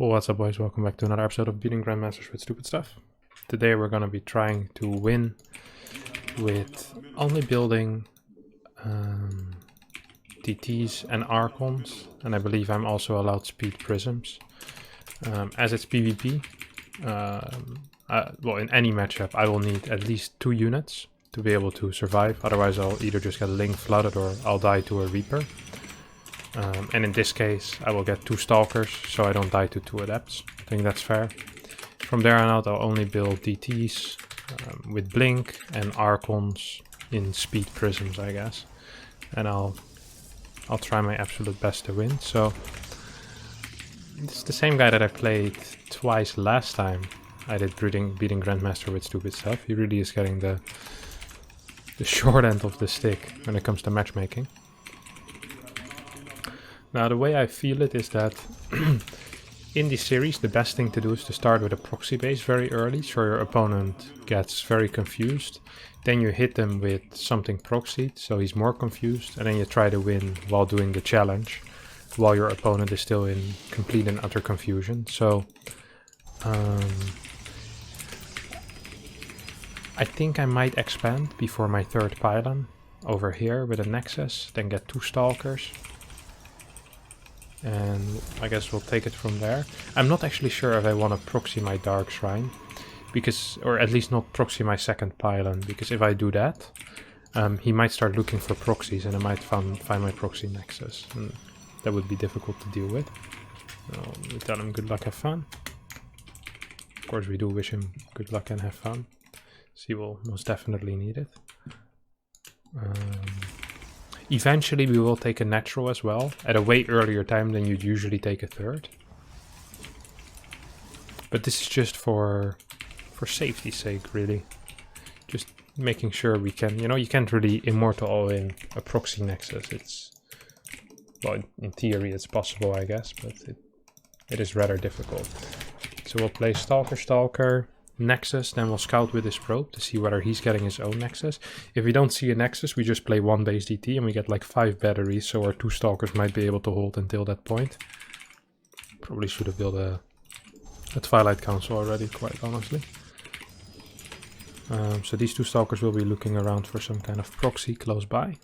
What's up, boys? Welcome back to another episode of Beating Grandmasters with Stupid Stuff. Today we're going to be trying to win with only building TTs and Archons, and I believe I'm also allowed speed Prisms. As it's PvP, well, in any matchup I will need at least 2 units to be able to survive, otherwise I'll either just get Link flooded or I'll die to a Reaper. And in this case I will get 2 Stalkers, so I don't die to 2 Adepts. I think that's fair. From there on out I'll only build DTs with Blink and Archons in speed Prisms, I guess. And I'll try my absolute best to win. So it's the same guy that I played twice last time I did Beating Grandmaster with Stupid Stuff. He really is getting the short end of the stick when it comes to matchmaking. Now, the way I feel it is that in this series the best thing to do is to start with a proxy base very early, so your opponent gets very confused. Then you hit them with something proxied, so he's more confused, and then you try to win while doing the challenge, while your opponent is still in complete and utter confusion. So I think I might expand before my 3rd pylon over here with a Nexus, then get 2 Stalkers. And I guess we'll take it from there. I'm not actually sure if I want to proxy my Dark Shrine, because, or at least not proxy my 2nd pylon, because if I do that, he might start looking for proxies and I might find my proxy Nexus. And that would be difficult to deal with. We tell him good luck, have fun. Of course we do wish him good luck and have fun, so he will most definitely need it. Eventually we will take a natural as well, at a way earlier time than you'd usually take a 3rd. But this is just for safety's sake, really. Just making sure we can, you know, you can't really immortal all in a proxy Nexus. It's, well, in theory it's possible, I guess, but it is rather difficult. So we'll play Stalker, Nexus, then we'll scout with his probe to see whether he's getting his own Nexus. If we don't see a Nexus, we just play 1 base DT and we get like 5 batteries, so our 2 Stalkers might be able to hold until that point. Probably should have built a Twilight Council already, quite honestly. So these 2 Stalkers will be looking around for some kind of proxy close by.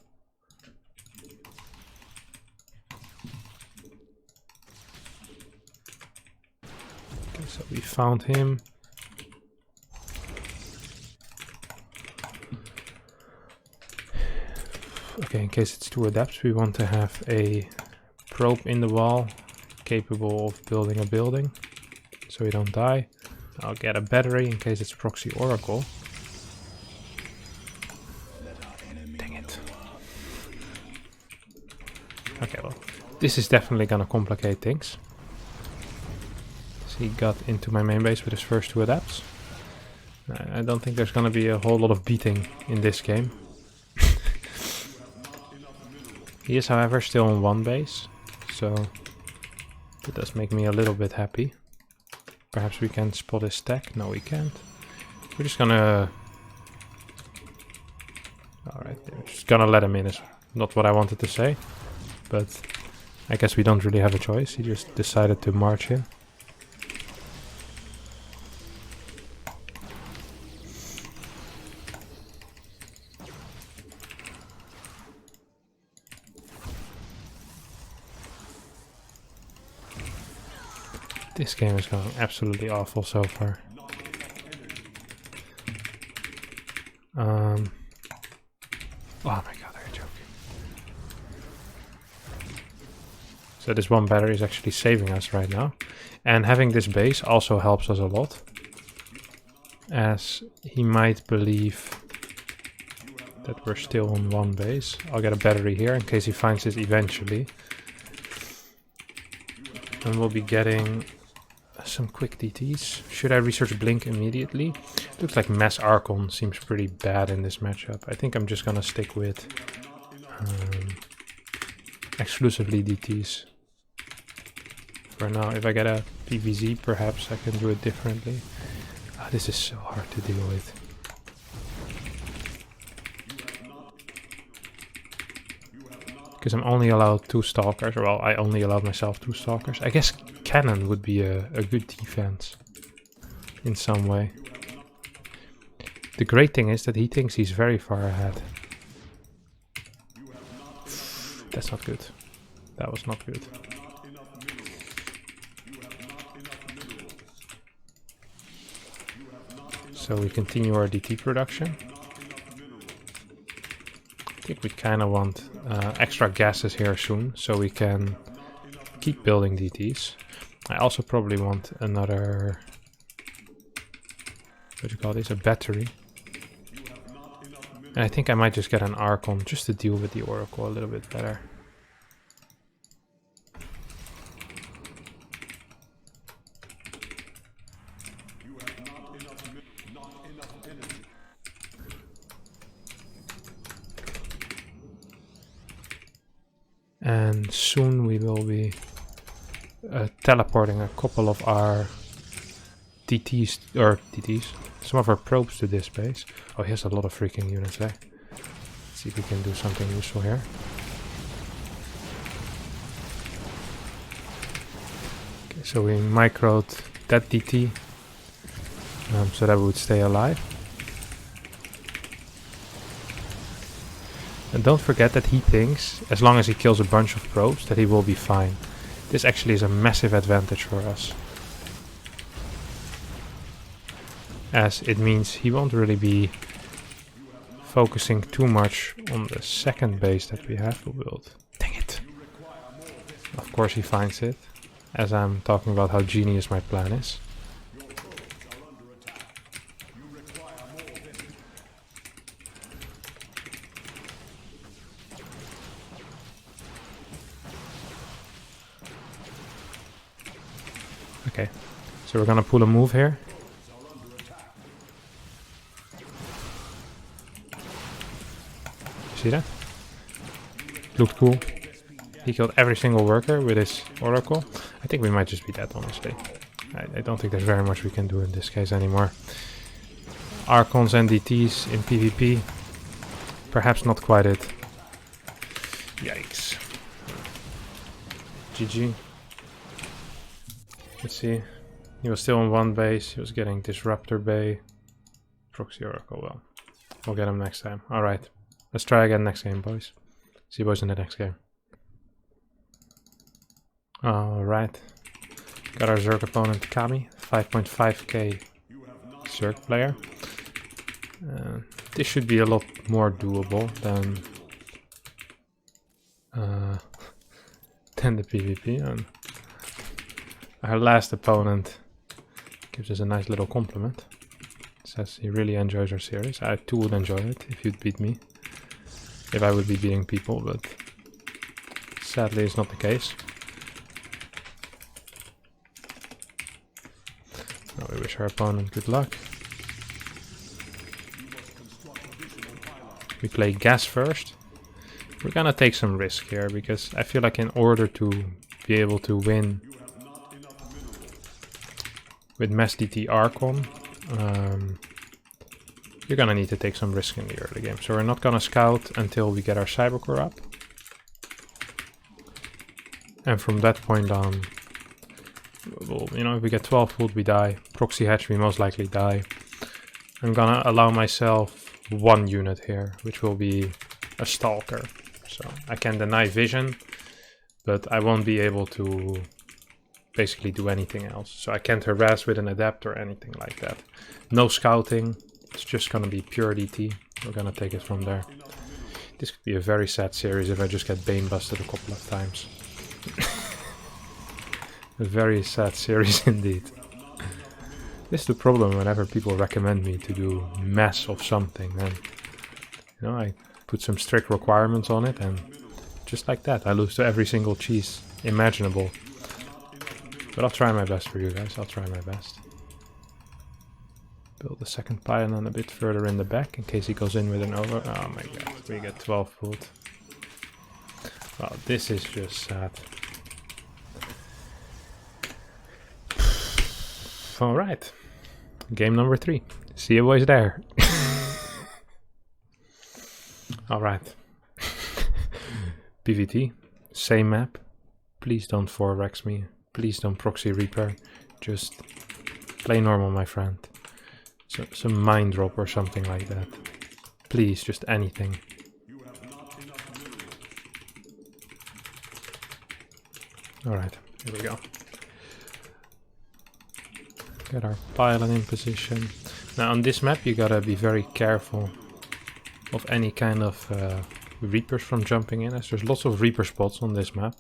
Okay, so we found him. Okay, in case it's 2 Adepts, we want to have a probe in the wall capable of building a building, so we don't die. I'll get a battery in case it's proxy Oracle. Dang it. Okay, well, this is definitely gonna complicate things. So he got into my main base with his first 2 Adepts. I don't think there's gonna be a whole lot of beating in this game. He is, however, still on 1 base, so that does make me a little bit happy. Perhaps we can spot his stack. No, we can't. We're just gonna... Alright, we're just gonna let him in. Is not what I wanted to say, but I guess we don't really have a choice. He just decided to march in. This game is going absolutely awful so far. Oh my god, are you joking? So this 1 battery is actually saving us right now. And having this base also helps us a lot, as he might believe that we're still on 1 base. I'll get a battery here in case he finds it eventually. And we'll be getting some quick DTs. Should I research Blink immediately? Looks like Mass Archon seems pretty bad in this matchup. I think I'm just gonna stick with exclusively DTs for now. If I get a PVZ, perhaps I can do it differently. This is so hard to deal with. because I'm only allowed 2 stalkers, or well, I only allowed myself 2 stalkers. I guess cannon would be a good defense in some way. The great thing is that he thinks he's very far ahead. That's not good. That was not good. So we continue our DT production. I think we kind of want extra gases here soon, so we can keep building DTs. I also probably want another, what do you call this, a battery. And I think I might just get an Archon just to deal with the Oracle a little bit better. And soon we will be teleporting a couple of our DTs, some of our probes to this base. Oh, he has a lot of freaking units there. Let's see if we can do something useful here. Okay, so we microed that DT so that we would stay alive. And don't forget that he thinks, as long as he kills a bunch of probes, that he will be fine. This actually is a massive advantage for us, as it means he won't really be focusing too much on the second base that we have to build. Dang it! Of course he finds it, as I'm talking about how genius my plan is. Okay, so we're gonna pull a move here. See that? Looked cool. He killed every single worker with his Oracle. I think we might just be dead, honestly. I don't think there's very much we can do in this case anymore. Archons and DTs in PvP. Perhaps not quite it. Yikes. GG. Let's see. He was still on one base. He was getting Disruptor Bay. Proxy Oracle. Well, we'll get him next time. Alright. Let's try again next game, boys. See you boys in the next game. Alright. Got our Zerg opponent Kami. 5.5k Zerg player. This should be a lot more doable than the PvP. And our last opponent gives us a nice little compliment. Says he really enjoys our series. I too would enjoy it if you'd beat me. If I would be beating people, but sadly it's not the case. Now we wish our opponent good luck. We play gas first. We're gonna take some risk here, because I feel like in order to be able to win with Mass DT Archon, you're gonna need to take some risk in the early game. So we're not gonna scout until we get our Cybercore up. And from that point on, we'll, you know, if we get 12 food, we die. Proxy hatch, we most likely die. I'm gonna allow myself one unit here, which will be a Stalker. So I can deny vision, but I won't be able to basically do anything else. So I can't harass with an adapt or anything like that. No scouting. It's just gonna be pure DT. We're gonna take it from there. This could be a very sad series if I just get Bane busted a couple of times. A very sad series indeed. This is the problem whenever people recommend me to do mass of something, and you know, I put some strict requirements on it, and just like that I lose to every single cheese imaginable. But I'll try my best for you guys. I'll try my best. Build the second pylon a bit further in the back in case he goes in with an over. Oh my god, we get 12 food. Well, this is just sad. Alright. Game number 3. See you boys there. Alright. PvT. Same map. Please don't 4-rex me. Please don't proxy Reaper. Just play normal, my friend. Some mind drop or something like that. Please, just anything. Alright, here we go. Get our pylon in position. Now on this map you gotta be very careful of any kind of Reapers from jumping in, as there's lots of Reaper spots on this map.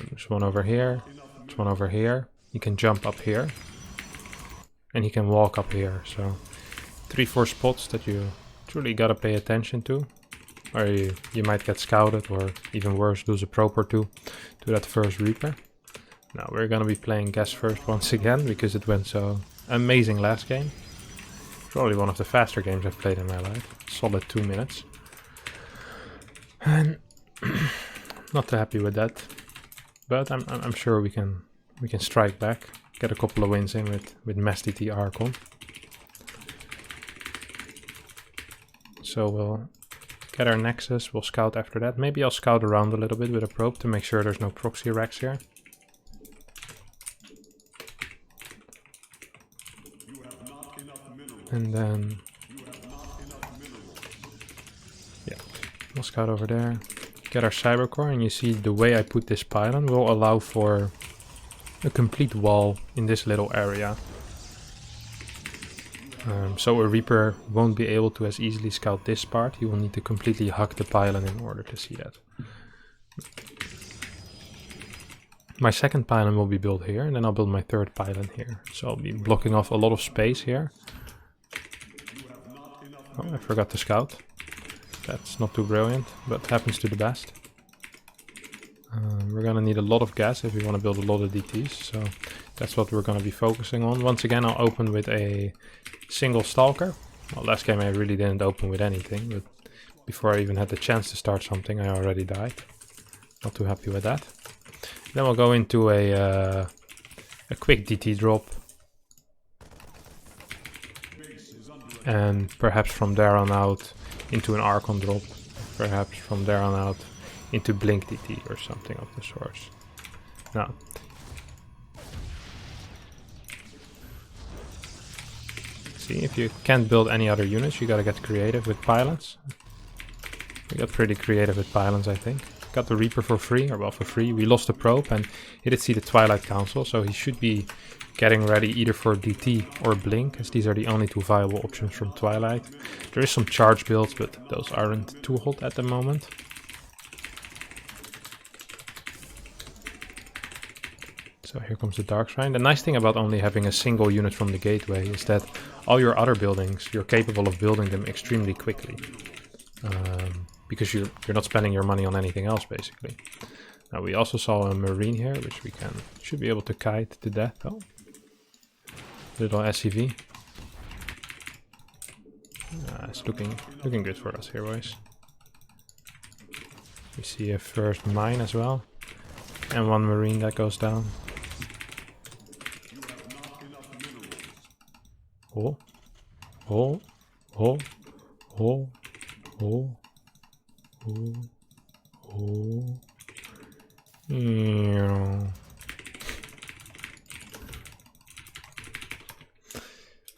There's one over here, there's one over here. You can jump up here. And you can walk up here, so 3-4 spots that you truly gotta pay attention to. Or you might get scouted, or even worse, lose a probe or two to that first Reaper. Now we're gonna be playing guest first once again, because it went so amazing last game. Probably one of the faster games I've played in my life. Solid 2 minutes. And not too happy with that. But I'm sure we can strike back. Get a couple of wins in with MastDT Archon. So we'll get our Nexus, we'll scout after that. Maybe I'll scout around a little bit with a probe to make sure there's no proxy racks here. And then, yeah, we'll scout over there. Get our Cybercore, and you see the way I put this pylon will allow for a complete wall in this little area. So a Reaper won't be able to as easily scout this part. He will need to completely hug the pylon in order to see that. My second pylon will be built here, and then I'll build my third pylon here. So I'll be blocking off a lot of space here. Oh, I forgot to scout. That's not too brilliant, but happens to the best. We're gonna need a lot of gas if we want to build a lot of DTs, so that's what we're gonna be focusing on. Once again, I'll open with a single Stalker. Well, last game I really didn't open with anything, but before I even had the chance to start something, I already died. Not too happy with that. Then we'll go into a quick DT drop. And perhaps from there on out into an Archon drop. Perhaps from there on out into Blink DT or something of the sort. Now, see, if you can't build any other units, you gotta get creative with pylons. We got pretty creative with pylons, I think. Got the Reaper for free, or well, for free. We lost the probe, and he did see the Twilight Council, so he should be getting ready either for DT or Blink, as these are the only two viable options from Twilight. There is some charge builds, but those aren't too hot at the moment. So here comes the Dark Shrine. The nice thing about only having a single unit from the gateway is that all your other buildings, you're capable of building them extremely quickly. Because you're not spending your money on anything else, basically. Now we also saw a Marine here, which we should be able to kite to death, though. Little SCV. It's looking good for us here, boys. We see a first mine as well. And one Marine that goes down. Oh, oh, oh, oh, oh, oh, oh. Yeah.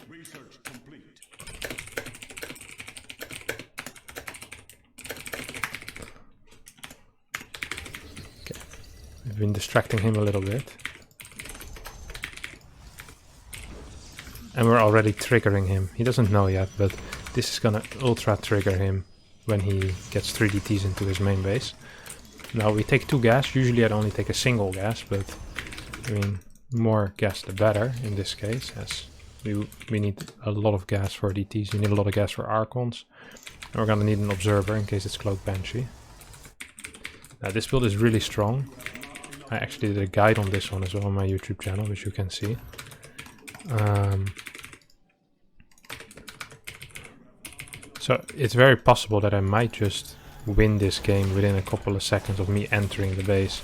Research complete. Okay. I've been distracting him a little bit. And we're already triggering him. He doesn't know yet, but this is gonna ultra trigger him when he gets 3 DTs into his main base. Now we take 2 gas. Usually I'd only take a single gas, but I mean, more gas the better in this case, as we need a lot of gas for DTs. We need a lot of gas for Archons. And we're gonna need an Observer in case it's Cloak Banshee. Now this build is really strong. I actually did a guide on this one as well on my YouTube channel, which you can see. So it's very possible that I might just win this game within a couple of seconds of me entering the base.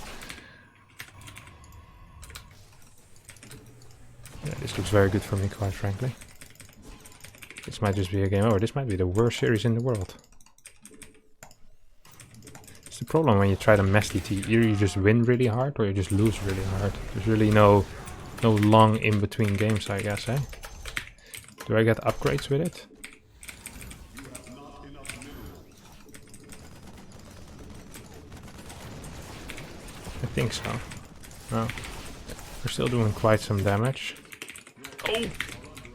Yeah, this looks very good for me, quite frankly. This might just be a game over. This might be the worst series in the world. It's the problem when you try to mess DT. Either you just win really hard or you just lose really hard. There's really no long in-between games, I guess, eh? Do I get upgrades with it? I think so. No. We're still doing quite some damage. Oh!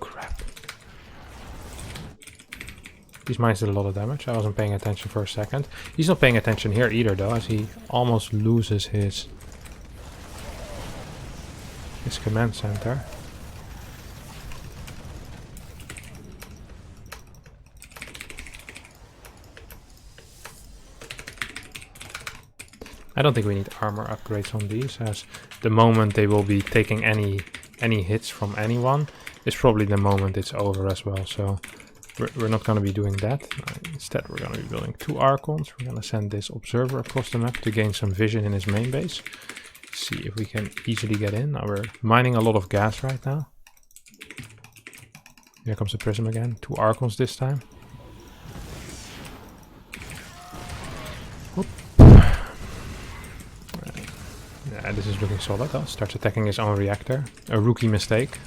Crap. These mines did a lot of damage. I wasn't paying attention for a second. He's not paying attention here either, though, as he almost loses his command center. I don't think we need armor upgrades on these, as the moment they will be taking any hits from anyone is probably the moment it's over as well. So we're not going to be doing that. Instead, we're going to be building 2 Archons. We're going to send this observer across the map to gain some vision in his main base. See if we can easily get in. Now we're mining a lot of gas right now. Here comes the Prism again. 2 Archons this time. Whoop. Yeah, this is looking solid. Oh, starts attacking his own reactor. A rookie mistake.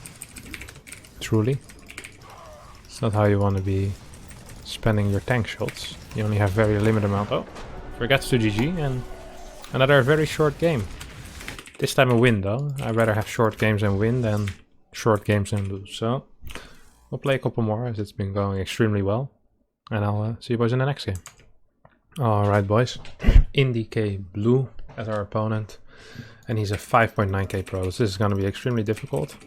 Truly. It's not how you want to be spending your tank shots. You only have very limited amount. Oh, forgets to GG and another very short game. This time a win though. I'd rather have short games and win than short games and lose. So we'll play a couple more as it's been going extremely well. And I'll see you boys in the next game. Alright boys. IndyK Blue as our opponent. And he's a 5.9k pro. So this is going to be extremely difficult.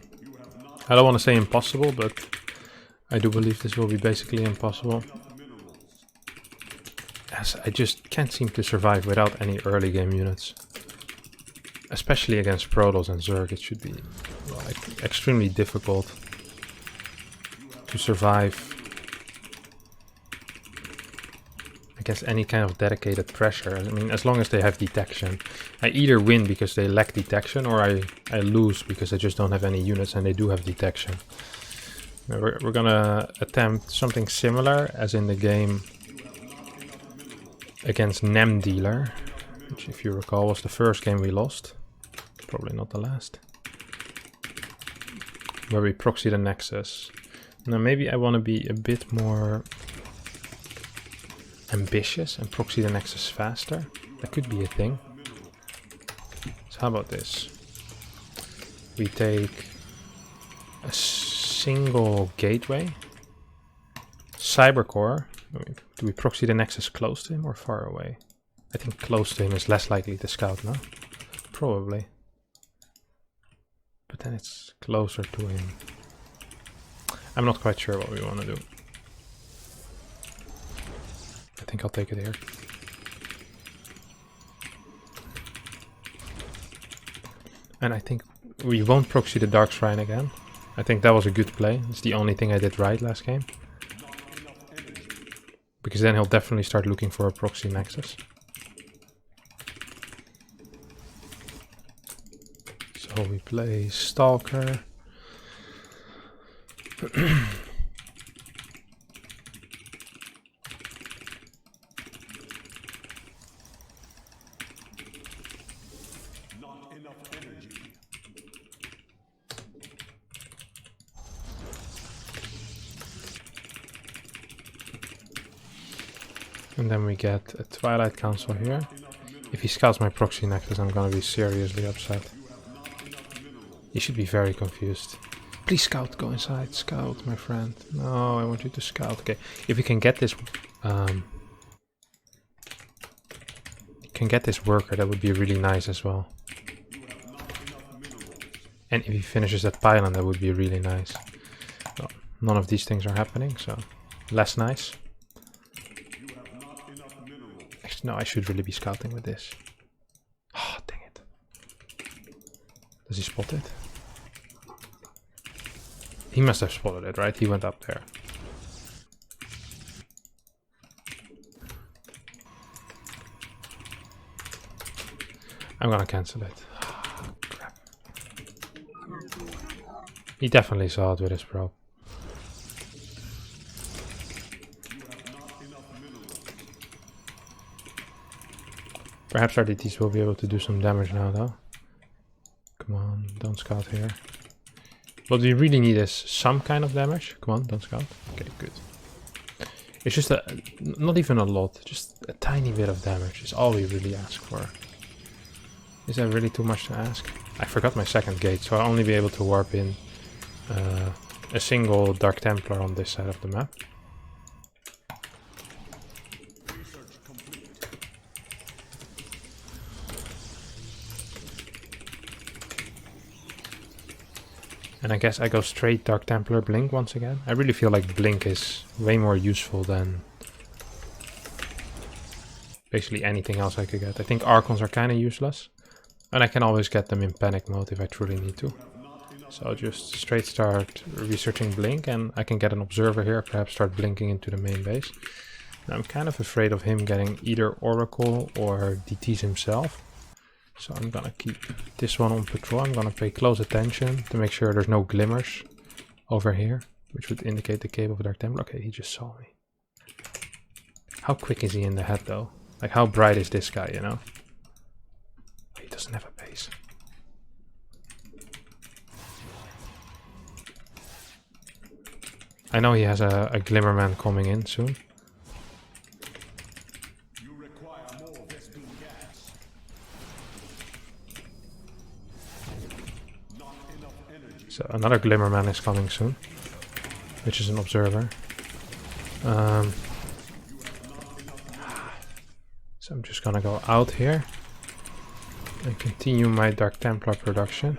I don't want to say impossible, but I do believe this will be basically impossible. As I just can't seem to survive without any early game units. Especially against Protoss and Zerg, it should be like extremely difficult to survive against any kind of dedicated pressure. I mean, as long as they have detection. I either win because they lack detection, or I lose because they just don't have any units and they do have detection. We're gonna attempt something similar as in the game against Nem Dealer, which if you recall was the first game we lost. Probably not the last. Where we proxy the Nexus. Now maybe I want to be a bit more ambitious and proxy the Nexus faster. That could be a thing. So how about this? We take a single gateway. Cybercore. Do we proxy the Nexus close to him or far away? I think close to him is less likely to scout, no? Probably. But then it's closer to him. I'm not quite sure what we want to do. I think I'll take it here. And I think we won't proxy the Dark Shrine again. I think that was a good play. It's the only thing I did right last game. Because then he'll definitely start looking for a proxy Nexus. So we play Stalker. And then we get a Twilight Council here. If he scouts my proxy Nexus, I'm gonna be seriously upset. He should be very confused. Please scout, go inside. Scout, my friend. No, I want you to scout. Okay, if we can get this worker, that would be really nice as well. And if he finishes that pylon, that would be really nice. Well, none of these things are happening, so less nice. Actually, no, I should really be scouting with this. Oh, dang it. Does he spot it? He must have spotted it, right? He went up there. I'm gonna cancel it. Oh, crap. He definitely saw it with his probe. Perhaps our DTs will be able to do some damage now though. Come on, don't scout here. What we really need is some kind of damage. Come on, don't scout. Okay, good. It's just not even a lot, just a tiny bit of damage is all we really ask for. Is that really too much to ask? I forgot my second gate, so I'll only be able to warp in a single Dark Templar on this side of the map. And I guess I go straight Dark Templar Blink once again. I really feel like Blink is way more useful than basically anything else I could get. I think Archons are kind of useless. And I can always get them in panic mode if I truly need to. So I'll just straight start researching Blink, and I can get an observer here, perhaps start blinking into the main base. And I'm kind of afraid of him getting either Oracle or DTs himself. So I'm gonna keep this one on patrol. I'm gonna pay close attention to make sure there's no glimmers over here, which would indicate the cave of Dark Templar. Okay, he just saw me. How quick is he in the head though? Like how bright is this guy, you know? He doesn't have a base. I know he has a Glimmerman coming in soon. So another Glimmerman is coming soon, which is an observer. So I'm just gonna go out here and continue my Dark Templar production.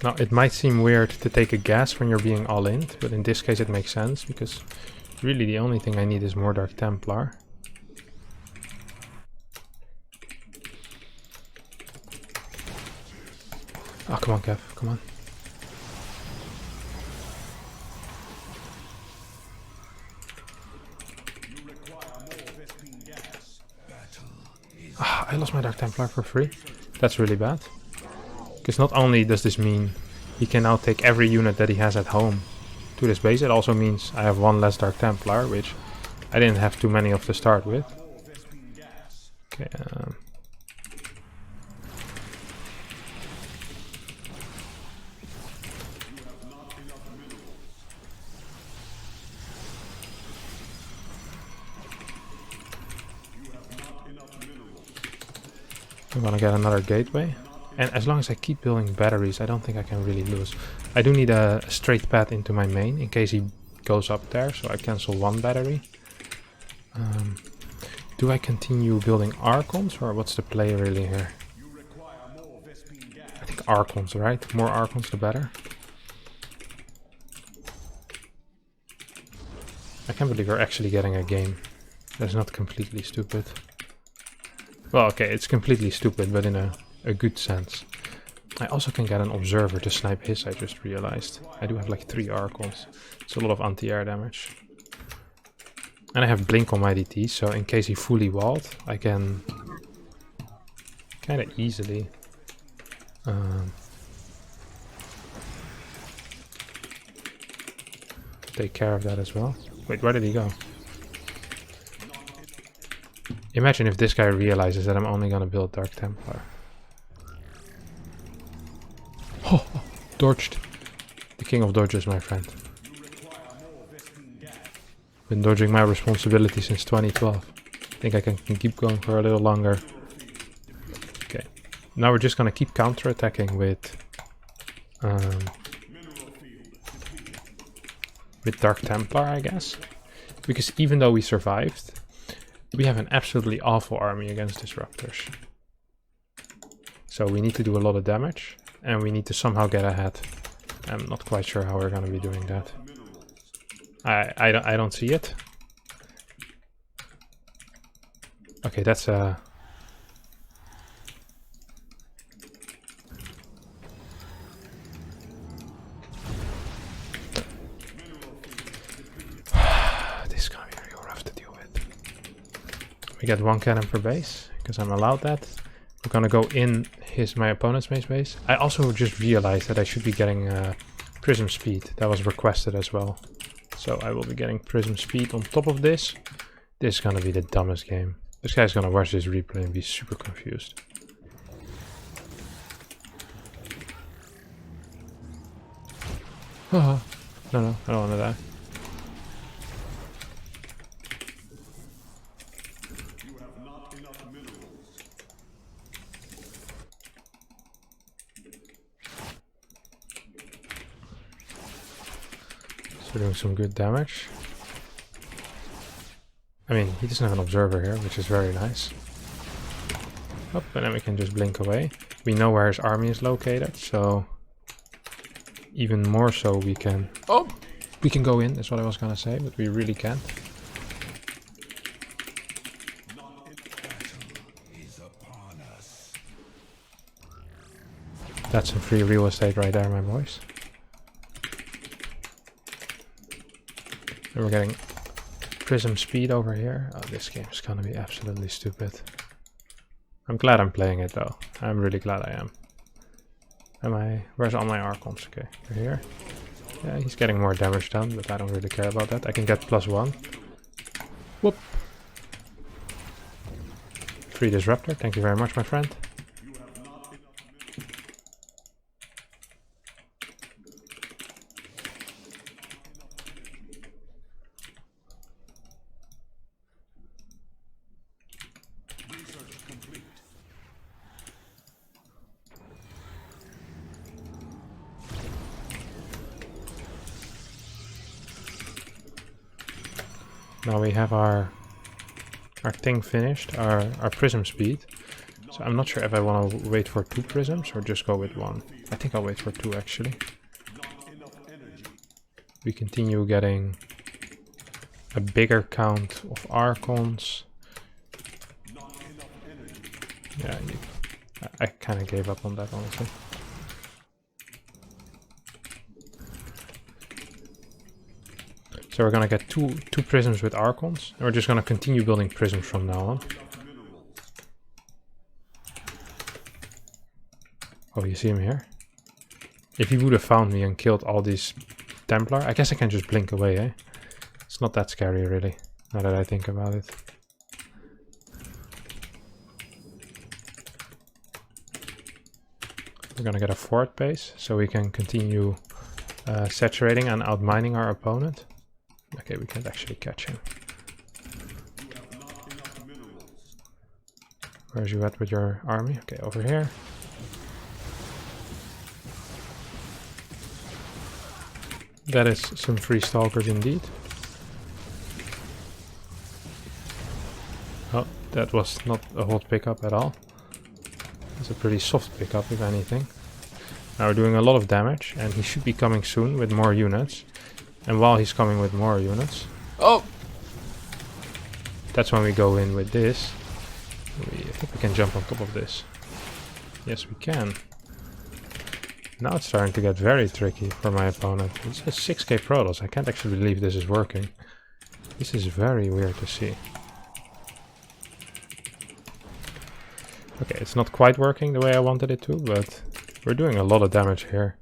Now it might seem weird to take a gas when you're being all-in, but in this case it makes sense because really the only thing I need is more Dark Templar. Oh, come on, Kev, come on. Ah, I lost my Dark Templar for free. That's really bad. Because not only does this mean he can now take every unit that he has at home to this base, it also means I have one less Dark Templar, which I didn't have too many of to start with. Okay, I'm gonna get another gateway. And as long as I keep building batteries, I don't think I can really lose. I do need a straight path into my main in case he goes up there, so I cancel one battery. Do I continue building Archons, or what's the play really here? I think Archons, right? More Archons the better. I can't believe we're actually getting a game. That's not completely stupid. Well, okay, it's completely stupid, but in a good sense. I also can get an observer to snipe his, I just realized. I do have like 3 Archons. It's a lot of anti-air damage. And I have Blink on my DT, so in case he fully walled, I can kind of easily take care of that as well. Wait, where did he go? Imagine if this guy realizes that I'm only gonna build Dark Templar. Oh, dodged. The king of dodges, my friend. Been dodging my responsibility since 2012. I think I can keep going for a little longer. Okay. Now we're just gonna keep counter-attacking with Dark Templar, I guess. Because even though we survived, we have an absolutely awful army against disruptors. So we need to do a lot of damage, and we need to somehow get ahead. I'm not quite sure how we're going to be doing that. I don't see it. Okay, that's this is gonna be real rough to deal with. We get 1 cannon per base because I'm allowed that. We're gonna go in my opponent's base. I also just realized that I should be getting Prism speed. That was requested as well. So I will be getting Prism speed on top of this. This is gonna be the dumbest game. This guy's gonna watch this replay and be super confused. Oh, no, I don't wanna die. You have not enough minerals. So doing some good damage. I mean, he doesn't have an observer here, which is very nice. Oh, and then we can just blink away. We know where his army is located, so even more so we can... Oh! We can go in, that's what I was gonna say, but we really can't. That's some free real estate right there, my boys. And we're getting Prism speed over here. Oh, this game is gonna be absolutely stupid. I'm glad I'm playing it though. I'm really glad I am. Where's all my Archons? Okay, they're here. Yeah, he's getting more damage done, but I don't really care about that. I can get +1. Whoop. Free Disruptor, thank you very much, my friend. Now we have our thing finished, our prism speed. So I'm not sure if I want to wait for 2 prisms or just go with 1. I think I'll wait for 2 actually. We continue getting a bigger count of Archons. Yeah, I kind of gave up on that honestly. So we're gonna get two prisms with Archons, and we're just gonna continue building prisms from now on. Oh, you see him here? If he would have found me and killed all these Templar, I guess I can just blink away, eh? It's not that scary really, now that I think about it. We're gonna get a fort base, so we can continue saturating and outmining our opponent. Okay, we can't actually catch him. Where's you at with your army? Okay, over here. That is some free stalkers indeed. Oh, that was not a hot pickup at all. It's a pretty soft pickup if anything. Now we're doing a lot of damage and he should be coming soon with more units. And while he's coming with more units... Oh! That's when we go in with this. I think we can jump on top of this. Yes, we can. Now it's starting to get very tricky for my opponent. It says 6k Protoss. I can't actually believe this is working. This is very weird to see. Okay, it's not quite working the way I wanted it to, but we're doing a lot of damage here.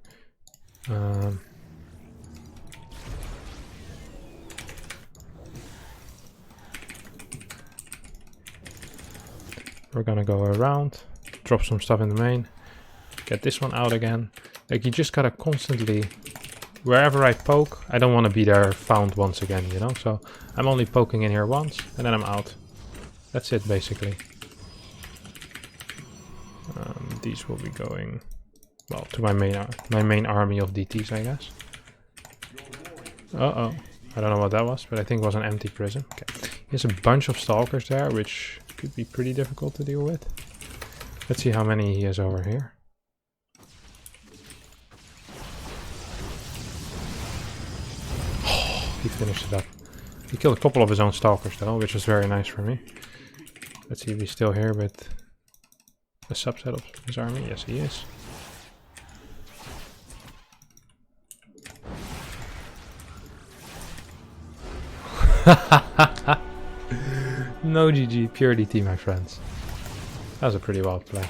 We're gonna go around, drop some stuff in the main, get this one out again. Like, you just gotta constantly, wherever I poke, I don't want to be there found once again, you know? So I'm only poking in here once, and then I'm out. That's it, basically. These will be going, well, to my main army of DTs, I guess. Uh-oh. I don't know what that was, but I think it was an empty prism. Okay. There's a bunch of stalkers there, which could be pretty difficult to deal with. Let's see how many he has over here. He finished it up. He killed a couple of his own stalkers though, which was very nice for me. Let's see if he's still here with a subset of his army. Yes, he is. No GG, pure DT, my friends. That was a pretty wild play.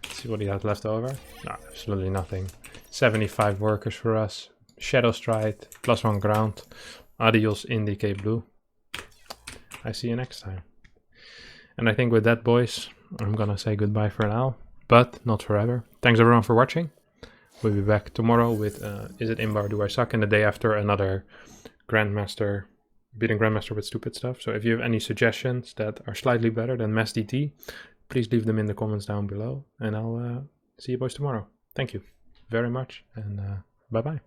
Let's see what he had left over. No, absolutely nothing. 75 workers for us. Shadow Stride, +1 ground. Adios, Indicate Blue. I see you next time. And I think with that, boys, I'm gonna say goodbye for now, but not forever. Thanks everyone for watching. We'll be back tomorrow with Is it Imbar, Do I Suck? And the day after another Grandmaster, beating Grandmaster with stupid stuff. So if you have any suggestions that are slightly better than MassDT, please leave them in the comments down below. And I'll see you boys tomorrow. Thank you very much, and bye-bye.